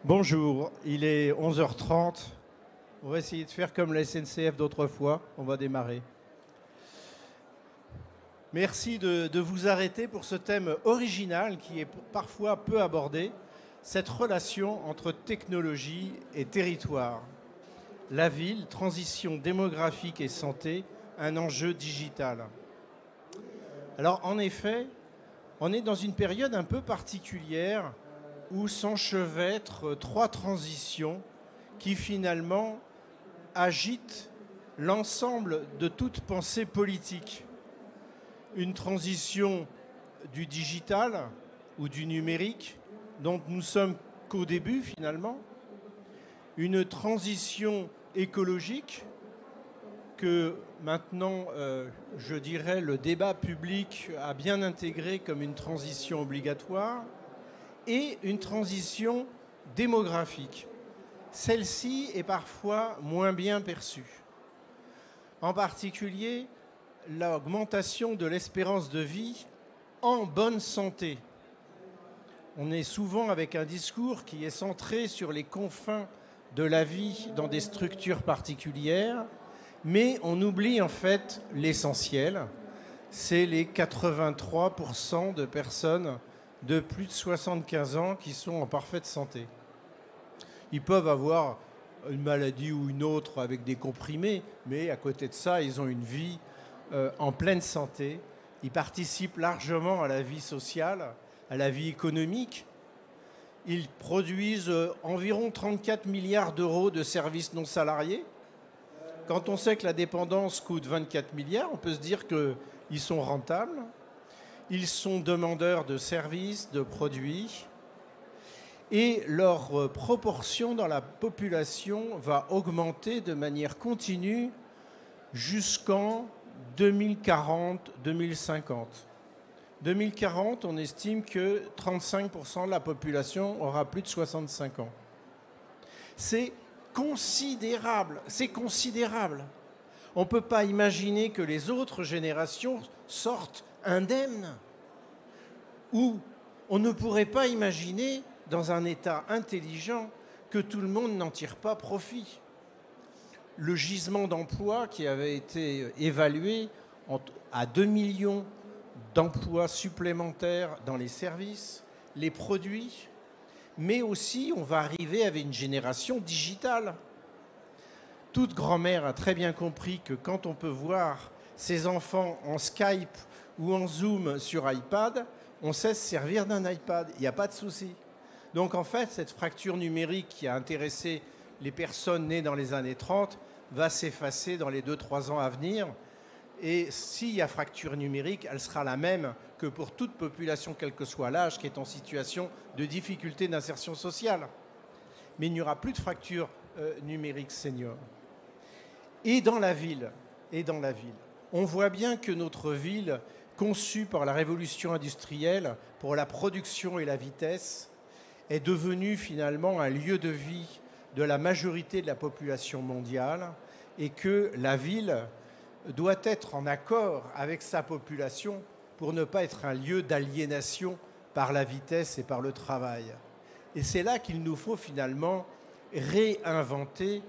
Bonjour, il est 11h30. On va essayer de faire comme la SNCF d'autrefois. On va démarrer. Merci de vous arrêter pour ce thème original qui est parfois peu abordé, cette relation entre technologie et territoire. La ville, transition démographique et santé, un enjeu digital. Alors en effet, on est dans une période un peu particulière où s'enchevêtrent trois transitions qui finalement agitent l'ensemble de toute pensée politique. Une transition du digital ou du numérique, dont nous sommes qu'au début finalement. Une transition écologique que maintenant, je dirais, le débat public a bien intégré comme une transition obligatoire. Et une transition démographique. Celle-ci est parfois moins bien perçue. En particulier, l'augmentation de l'espérance de vie en bonne santé. On est souvent avec un discours qui est centré sur les confins de la vie dans des structures particulières, mais on oublie en fait l'essentiel, c'est les 83% de personnes de plus de 75 ans qui sont en parfaite santé. Ils peuvent avoir une maladie ou une autre avec des comprimés, mais à côté de ça, ils ont une vie en pleine santé. Ils participent largement à la vie sociale, à la vie économique. Ils produisent environ 34 milliards d'euros de services non salariés. Quand on sait que la dépendance coûte 24 milliards, on peut se dire qu'ils sont rentables. Ils sont demandeurs de services, de produits, et leur proportion dans la population va augmenter de manière continue jusqu'en 2040-2050. 2040, on estime que 35% de la population aura plus de 65 ans. C'est considérable, c'est considérable. On ne peut pas imaginer que les autres générations sortent indemnes. Ou on ne pourrait pas imaginer, dans un État intelligent, que tout le monde n'en tire pas profit. Le gisement d'emplois qui avait été évalué à 2 millions d'emplois supplémentaires dans les services, les produits, mais aussi on va arriver avec une génération digitale. Toute grand-mère a très bien compris que quand on peut voir ses enfants en Skype ou en Zoom sur iPad, on sait se servir d'un iPad, il n'y a pas de souci. Donc en fait, cette fracture numérique qui a intéressé les personnes nées dans les années 30 va s'effacer dans les 2-3 ans à venir. Et s'il y a fracture numérique, elle sera la même que pour toute population, quel que soit l'âge, qui est en situation de difficulté d'insertion sociale. Mais il n'y aura plus de fracture numérique senior. Et dans la ville, on voit bien que notre ville, conçue par la révolution industrielle pour la production et la vitesse, est devenue finalement un lieu de vie de la majorité de la population mondiale et que la ville doit être en accord avec sa population pour ne pas être un lieu d'aliénation par la vitesse et par le travail. Et c'est là qu'il nous faut finalement réinventer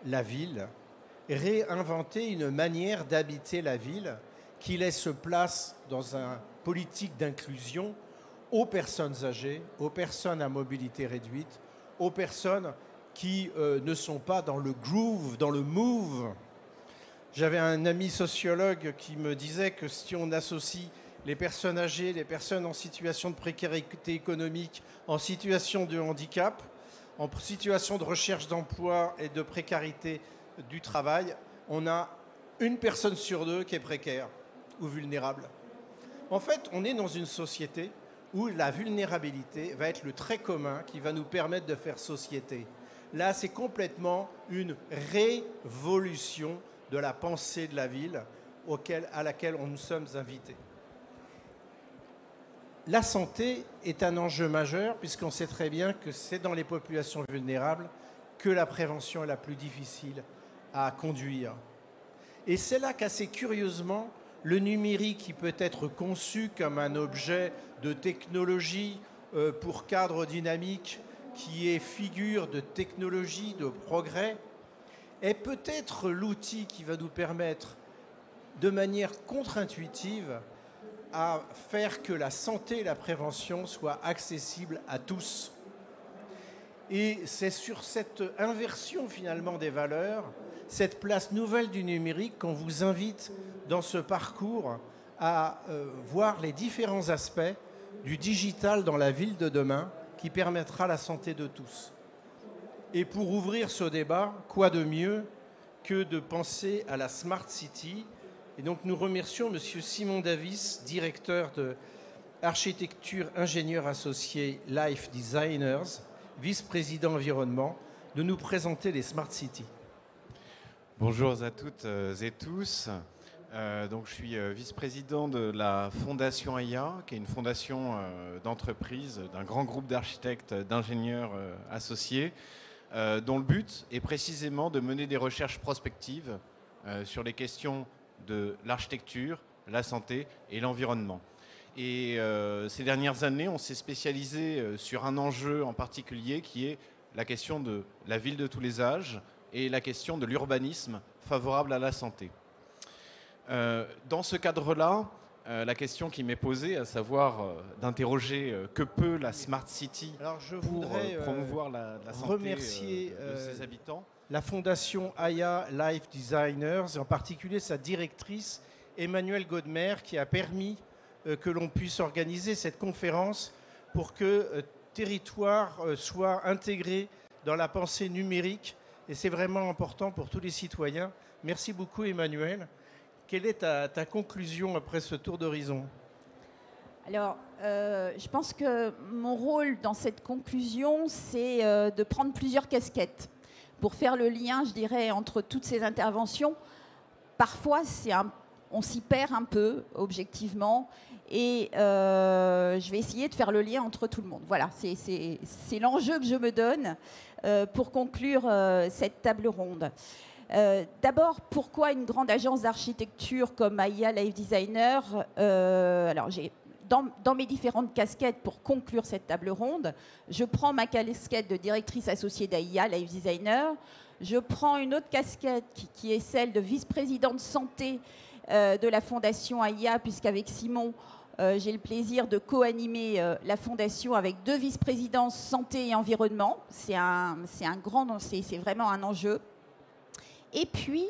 la ville, réinventer une manière d'habiter la ville qui laisse place dans une politique d'inclusion aux personnes âgées, aux personnes à mobilité réduite, aux personnes qui ne sont pas dans le groove, dans le move. J'avais un ami sociologue qui me disait que si on associe les personnes âgées, les personnes en situation de précarité économique, en situation de handicap, en situation de recherche d'emploi et de précarité du travail, on a une personne sur deux qui est précaire ou vulnérable. En fait, on est dans une société où la vulnérabilité va être le trait commun qui va nous permettre de faire société. Là, c'est complètement une révolution de la pensée de la ville à laquelle nous sommes invités. La santé est un enjeu majeur puisqu'on sait très bien que c'est dans les populations vulnérables que la prévention est la plus difficile à conduire. Et c'est là qu'assez curieusement, le numérique qui peut être conçu comme un objet de technologie pour cadre dynamique qui est figure de technologie, de progrès, est peut-être l'outil qui va nous permettre, de manière contre-intuitive, à faire que la santé et la prévention soient accessibles à tous. Et c'est sur cette inversion finalement des valeurs, cette place nouvelle du numérique qu'on vous invite dans ce parcours à voir les différents aspects du digital dans la ville de demain qui permettra la santé de tous. Et pour ouvrir ce débat, quoi de mieux que de penser à la Smart City. Et donc nous remercions M. Simon Davis, directeur de architecture ingénieur associé Life Designers, vice-président environnement, de nous présenter les Smart Cities. Bonjour à toutes et tous. Donc, je suis vice-président de la Fondation AIA, qui est une fondation d'entreprise d'un grand groupe d'architectes, d'ingénieurs associés, dont le but est précisément de mener des recherches prospectives sur les questions de l'architecture, la santé et l'environnement. Et ces dernières années, on s'est spécialisé sur un enjeu en particulier qui est la question de la ville de tous les âges et la question de l'urbanisme favorable à la santé. Dans ce cadre-là, la question qui m'est posée, à savoir d'interroger que peut la Smart City pour promouvoir la santé remercier de ses habitants. La Fondation AIA Life Designers, et en particulier sa directrice Emmanuelle Godmer, qui a permis que l'on puisse organiser cette conférence pour que territoire soit intégré dans la pensée numérique. Et c'est vraiment important pour tous les citoyens. Merci beaucoup, Emmanuelle. Quelle est ta conclusion après ce tour d'horizon ? Alors, je pense que mon rôle dans cette conclusion, c'est de prendre plusieurs casquettes pour faire le lien, je dirais, entre toutes ces interventions. Parfois, on s'y perd un peu, objectivement, et je vais essayer de faire le lien entre tout le monde. Voilà, c'est l'enjeu que je me donne pour conclure cette table ronde. D'abord, pourquoi une grande agence d'architecture comme AIA Life Designer Alors, dans mes différentes casquettes pour conclure cette table ronde, je prends ma casquette de directrice associée d'AIA Life Designer. Je prends une autre casquette qui est celle de vice-présidente santé de la Fondation AIA, puisqu'avec Simon, j'ai le plaisir de co-animer la Fondation avec 2 vice-présidences santé et environnement. C'est vraiment un enjeu. Et puis,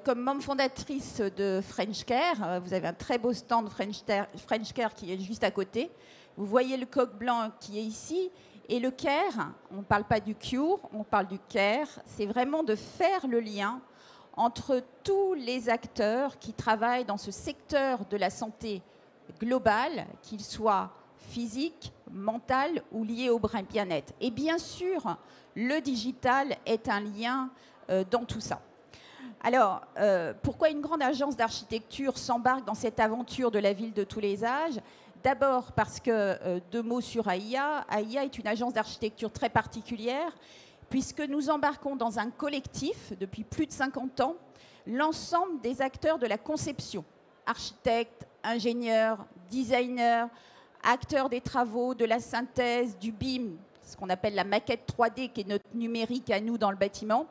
comme membre fondatrice de French Care, vous avez un très beau stand French Care qui est juste à côté. Vous voyez le coq blanc qui est ici. Et le care, on ne parle pas du cure, on parle du care. C'est vraiment de faire le lien entre tous les acteurs qui travaillent dans ce secteur de la santé globale, qu'ils soient physiques, mentales ou liés au bien-être. Et bien sûr, le digital est un lien dans tout ça. Alors, pourquoi une grande agence d'architecture s'embarque dans cette aventure de la ville de tous les âges ? D'abord parce que, 2 mots sur AIA. AIA est une agence d'architecture très particulière puisque nous embarquons dans un collectif depuis plus de 50 ans l'ensemble des acteurs de la conception, architectes, ingénieurs, designers, acteurs des travaux, de la synthèse, du BIM, ce qu'on appelle la maquette 3D qui est notre numérique à nous dans le bâtiment.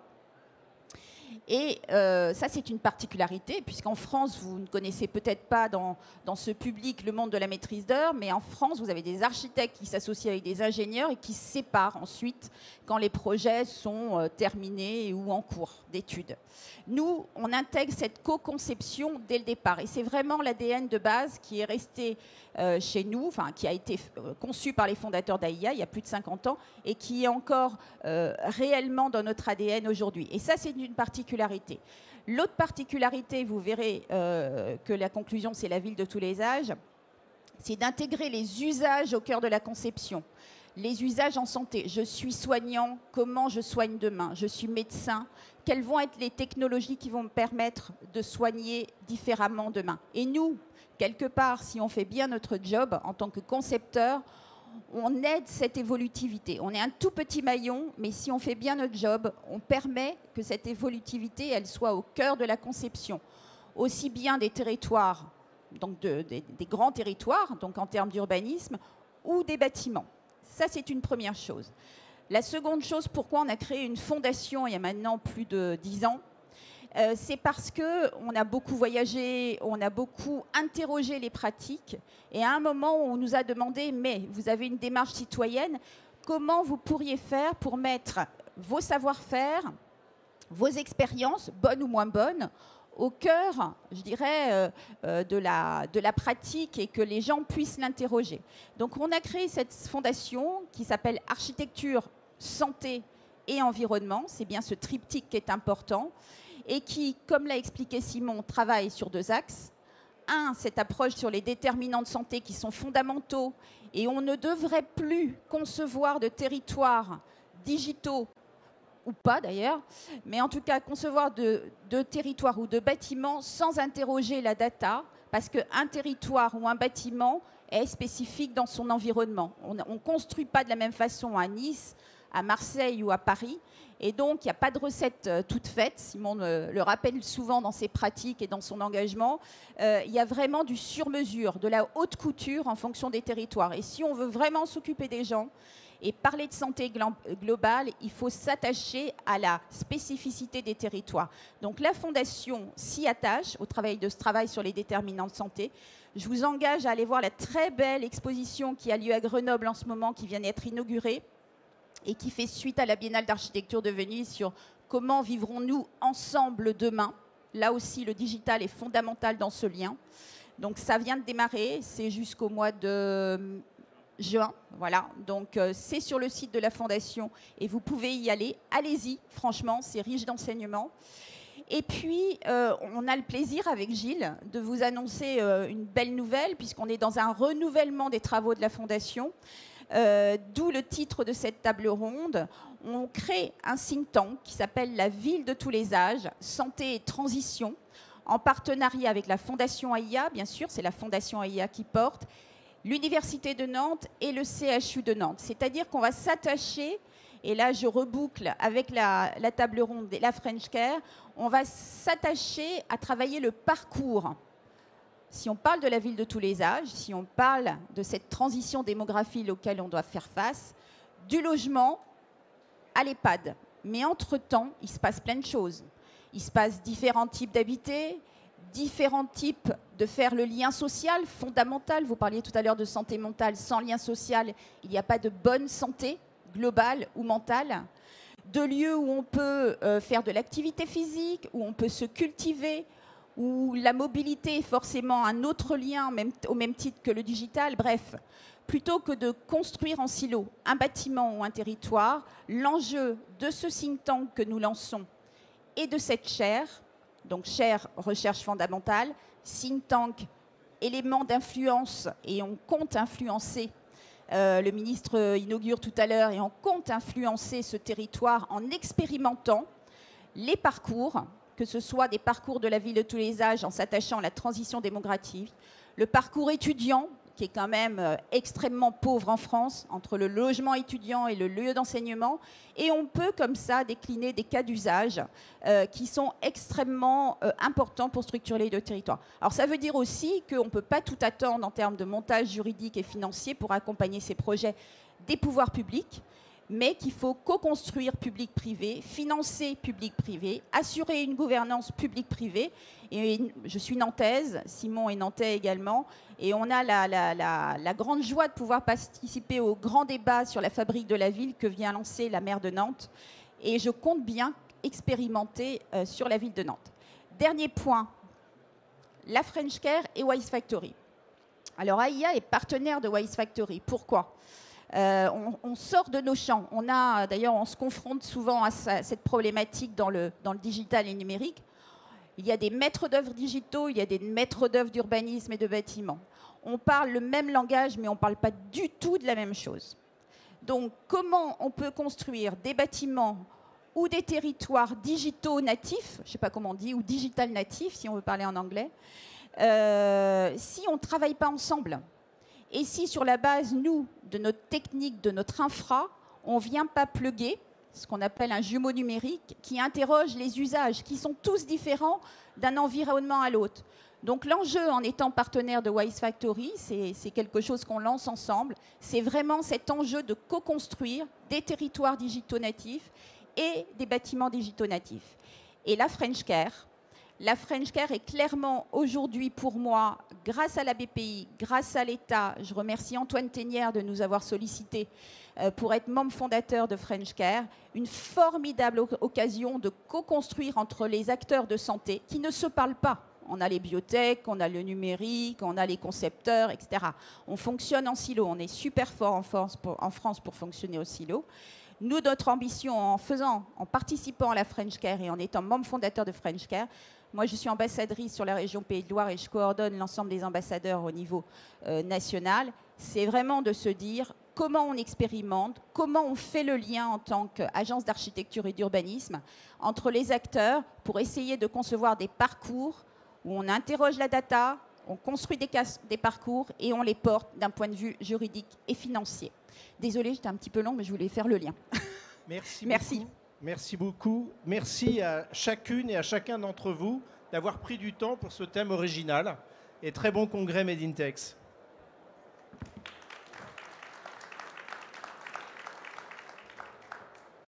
Et ça, c'est une particularité, puisqu'en France, vous ne connaissez peut-être pas dans ce public le monde de la maîtrise d'œuvre, mais en France, vous avez des architectes qui s'associent avec des ingénieurs et qui se séparent ensuite quand les projets sont terminés ou en cours d'études. Nous, on intègre cette co-conception dès le départ. Et c'est vraiment l'ADN de base qui est resté chez nous, enfin, qui a été conçu par les fondateurs d'AIA il y a plus de 50 ans et qui est encore réellement dans notre ADN aujourd'hui. Et ça, c'est une particularité. L'autre particularité, vous verrez que la conclusion, c'est la ville de tous les âges, c'est d'intégrer les usages au cœur de la conception. Les usages en santé. Je suis soignant, comment je soigne demain ? Je suis médecin, quelles vont être les technologies qui vont me permettre de soigner différemment demain ? Et nous, quelque part, si on fait bien notre job en tant que concepteur, on aide cette évolutivité. On est un tout petit maillon, mais si on fait bien notre job, on permet que cette évolutivité, elle soit au cœur de la conception, aussi bien des territoires, donc des grands territoires, donc en termes d'urbanisme, ou des bâtiments. Ça, c'est une première chose. La seconde chose, pourquoi on a créé une fondation il y a maintenant plus de 10 ans, c'est parce qu'on a beaucoup voyagé, on a beaucoup interrogé les pratiques, et à un moment, on nous a demandé, mais vous avez une démarche citoyenne, comment vous pourriez faire pour mettre vos savoir-faire, vos expériences, bonnes ou moins bonnes, au cœur, je dirais, de la pratique et que les gens puissent l'interroger. Donc on a créé cette fondation qui s'appelle Architecture, Santé et Environnement. C'est bien ce triptyque qui est important et qui, comme l'a expliqué Simon, travaille sur 2 axes. Un, cette approche sur les déterminants de santé qui sont fondamentaux et on ne devrait plus concevoir de territoires digitaux ou pas d'ailleurs, mais en tout cas concevoir de territoires ou de bâtiments sans interroger la data, parce qu'un territoire ou un bâtiment est spécifique dans son environnement. On ne construit pas de la même façon à Nice, à Marseille ou à Paris, et donc il n'y a pas de recette toute faite. Simon le rappelle souvent dans ses pratiques et dans son engagement. Il y a vraiment du sur-mesure, de la haute couture en fonction des territoires. Et si on veut vraiment s'occuper des gens, et parler de santé globale, il faut s'attacher à la spécificité des territoires. Donc la Fondation s'y attache au travail sur les déterminants de santé. Je vous engage à aller voir la très belle exposition qui a lieu à Grenoble en ce moment, qui vient d'être inaugurée et qui fait suite à la Biennale d'architecture de Venise sur comment vivrons-nous ensemble demain. Là aussi, le digital est fondamental dans ce lien. Donc ça vient de démarrer, c'est jusqu'au mois de juin, voilà, donc c'est sur le site de la Fondation et vous pouvez y aller, allez-y, franchement, c'est riche d'enseignements. Et puis, on a le plaisir avec Gilles de vous annoncer une belle nouvelle, puisqu'on est dans un renouvellement des travaux de la Fondation, d'où le titre de cette table ronde. On crée un think tank qui s'appelle la Ville de tous les âges, santé et transition, en partenariat avec la Fondation AIA, bien sûr, c'est la Fondation AIA qui porte, l'Université de Nantes et le CHU de Nantes. C'est-à-dire qu'on va s'attacher, et là je reboucle avec la table ronde et la French Care, on va s'attacher à travailler le parcours. Si on parle de la ville de tous les âges, si on parle de cette transition démographique auquel on doit faire face, du logement à l'EHPAD. Mais entre-temps, il se passe plein de choses. Il se passe différents types d'habités, différents types de faire le lien social fondamental. Vous parliez tout à l'heure de santé mentale. Sans lien social, il n'y a pas de bonne santé globale ou mentale. De lieux où on peut faire de l'activité physique, où on peut se cultiver, où la mobilité est forcément un autre lien au même titre que le digital. Bref, plutôt que de construire en silo un bâtiment ou un territoire, l'enjeu de ce think tank que nous lançons et de cette chaire, donc chaire recherche fondamentale, think tank, élément d'influence, et on compte influencer, le ministre inaugure tout à l'heure, et on compte influencer ce territoire en expérimentant les parcours, que ce soit des parcours de la ville de tous les âges en s'attachant à la transition démographique, le parcours étudiant, qui est quand même extrêmement pauvre en France, entre le logement étudiant et le lieu d'enseignement. Et on peut comme ça décliner des cas d'usage qui sont extrêmement importants pour structurer le territoire. Alors ça veut dire aussi qu'on ne peut pas tout attendre en termes de montage juridique et financier pour accompagner ces projets des pouvoirs publics, mais qu'il faut co-construire public-privé, financer public-privé, assurer une gouvernance public-privé. Et je suis nantaise, Simon est nantais également, et on a la grande joie de pouvoir participer au grand débat sur la fabrique de la ville que vient lancer la maire de Nantes. Et je compte bien expérimenter sur la ville de Nantes. Dernier point, la French Care et Wise Factory. Alors AIA est partenaire de Wise Factory. Pourquoi ? On sort de nos champs. D'ailleurs, on se confronte souvent à cette problématique dans le digital et numérique. Il y a des maîtres d'œuvre digitaux, il y a des maîtres d'œuvre d'urbanisme et de bâtiments. On parle le même langage, mais on ne parle pas du tout de la même chose. Donc, comment on peut construire des bâtiments ou des territoires digitaux natifs, je ne sais pas comment on dit, ou digital natifs, si on veut parler en anglais, si on ne travaille pas ensemble? Et si, sur la base, nous, de notre technique, de notre infra, on ne vient pas plugger ce qu'on appelle un jumeau numérique qui interroge les usages, qui sont tous différents d'un environnement à l'autre. Donc l'enjeu en étant partenaire de Wise Factory, c'est quelque chose qu'on lance ensemble, c'est vraiment cet enjeu de co-construire des territoires digitaux natifs et des bâtiments digitaux natifs. Et la French Care est clairement aujourd'hui pour moi, grâce à la BPI, grâce à l'État, je remercie Antoine Ténière de nous avoir sollicité pour être membre fondateur de French Care, une formidable occasion de co-construire entre les acteurs de santé qui ne se parlent pas. On a les biotech, on a le numérique, on a les concepteurs, etc. On fonctionne en silo, on est super fort en France pour fonctionner au silo. Nous, notre ambition en participant à la French Care et en étant membre fondateur de French Care, moi je suis ambassadrice sur la région Pays de Loire et je coordonne l'ensemble des ambassadeurs au niveau national, c'est vraiment de se dire comment on expérimente, comment on fait le lien en tant qu'agence d'architecture et d'urbanisme entre les acteurs pour essayer de concevoir des parcours où on interroge la data, on construit des parcours et on les porte d'un point de vue juridique et financier. Désolée, j'étais un petit peu longue, mais je voulais faire le lien. Merci. Merci. Merci beaucoup. Merci à chacune et à chacun d'entre vous d'avoir pris du temps pour ce thème original. Et très bon congrès Made in Tex.